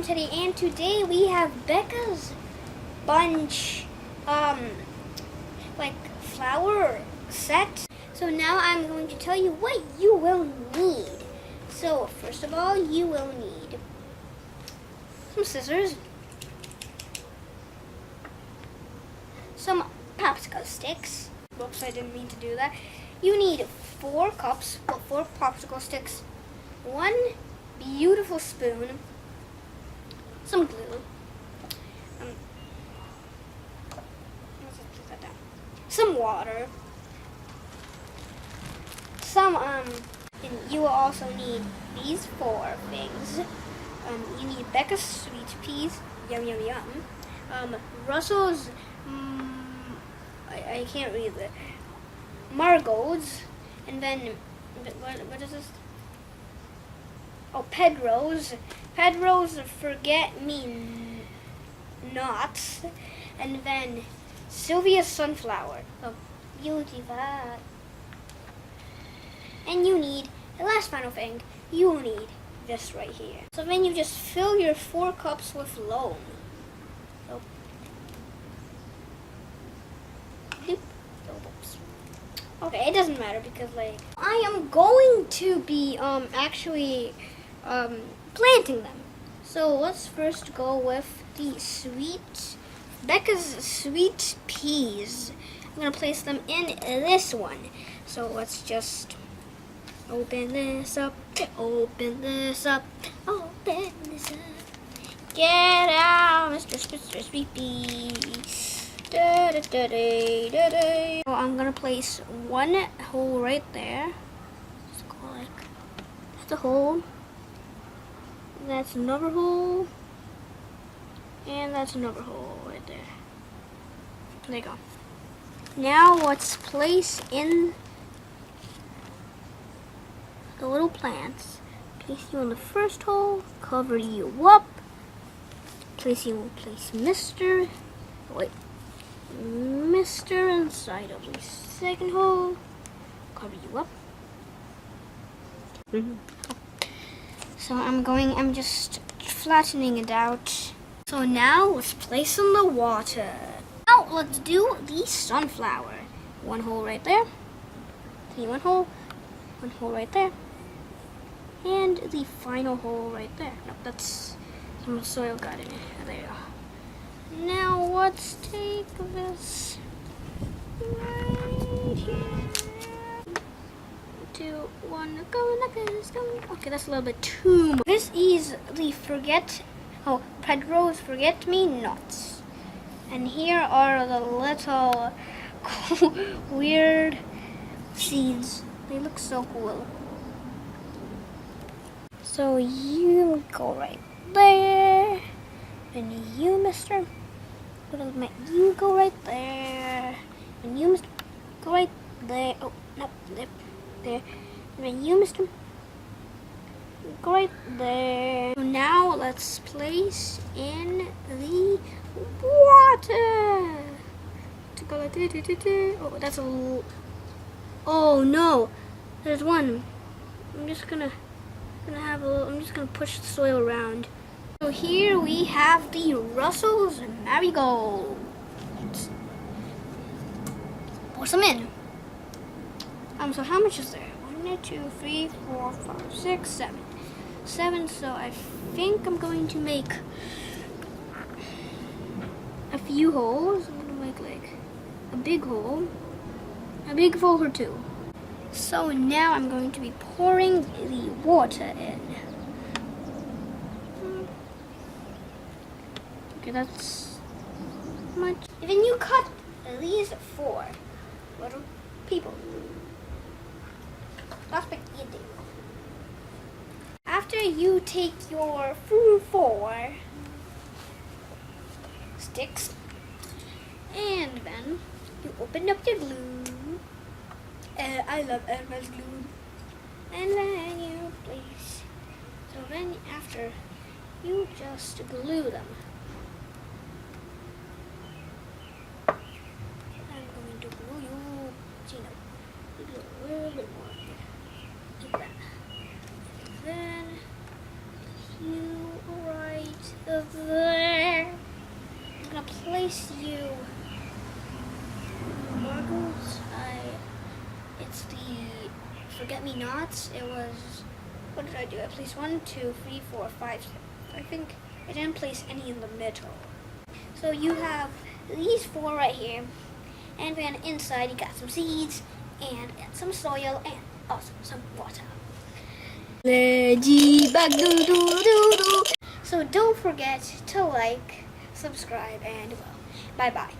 today, and today we have Becca's bunch, like flower set. So now I'm going to tell you what you will need. So first of all, you will need some scissors, some popsicle sticks. Oops, I didn't mean to do that. You need 4 cups, 4 popsicle sticks, 1 beautiful spoon, some glue, some water, and you will also need these 4 things. You need Becca's sweet peas, yum yum yum. Russell's, I can't read it. Marigolds, and then what is this? Oh, Pedro's forget-me-nots, and then Sylvia's sunflower. Oh, beautiful. And you need the last final thing. You need this right here. So then you just fill your 4 cups with loam. So, doop. Okay, it doesn't matter because like I am going to be actually planting them. So let's first go with the Becca's sweet peas. I'm gonna place them in this one. So let's just open this up, open this up, open this up. Get out, Mr. Sweet Pea. So I'm gonna place 1 hole right there. Just go like that's a hole. That's another hole. And that's another hole right there. There you go. Now let's place in the little plants. Place you in the first hole, cover you up. Place Mr. inside of the second hole, cover you up. So I'm just flattening it out. So now let's place in the water. Now let's do the sunflower. 1 hole right there. 1 hole right there. And the final hole right there. Nope, that's some soil got in it. There you go. Now let's take this right here. 2, 1, go like this, go. Okay, that's a little bit too much. This is the Pedro's forget-me-nots. And here are the little weird seeds. They look so cool. So you go right there. And you, mister, you go right there. And you, mister, go right there. Oh, no, there. And then you, mister, go right there. So now let's place in the water. To go like oh, that's a. Oh no, there's one. I'm just gonna push the soil around. So here we have the Russell's Marigolds. Pour some in. So how much is there? 1, 2, 3, 4, 5, 6, 7. 7, so I think I'm going to make a few holes. I'm gonna make like a big hole. A big hole or 2. So now I'm going to be pouring the water in. Okay, that's much. And then you cut these 4 little people. That's what you do. After you take your 4 sticks, and then you open up your glue. I love Elmer's glue. And then you place. So then after, you just glue them. I'm going to glue you. A little bit more. Like that. And then you right forget-me-nots. It was, what did I do? I placed 1, 2, 3, 4, 5, 6. I think I didn't place any in the middle. So you have these 4 right here, and then inside you got some seeds and some soil and also some water. So don't forget to like, subscribe, and well, bye-bye.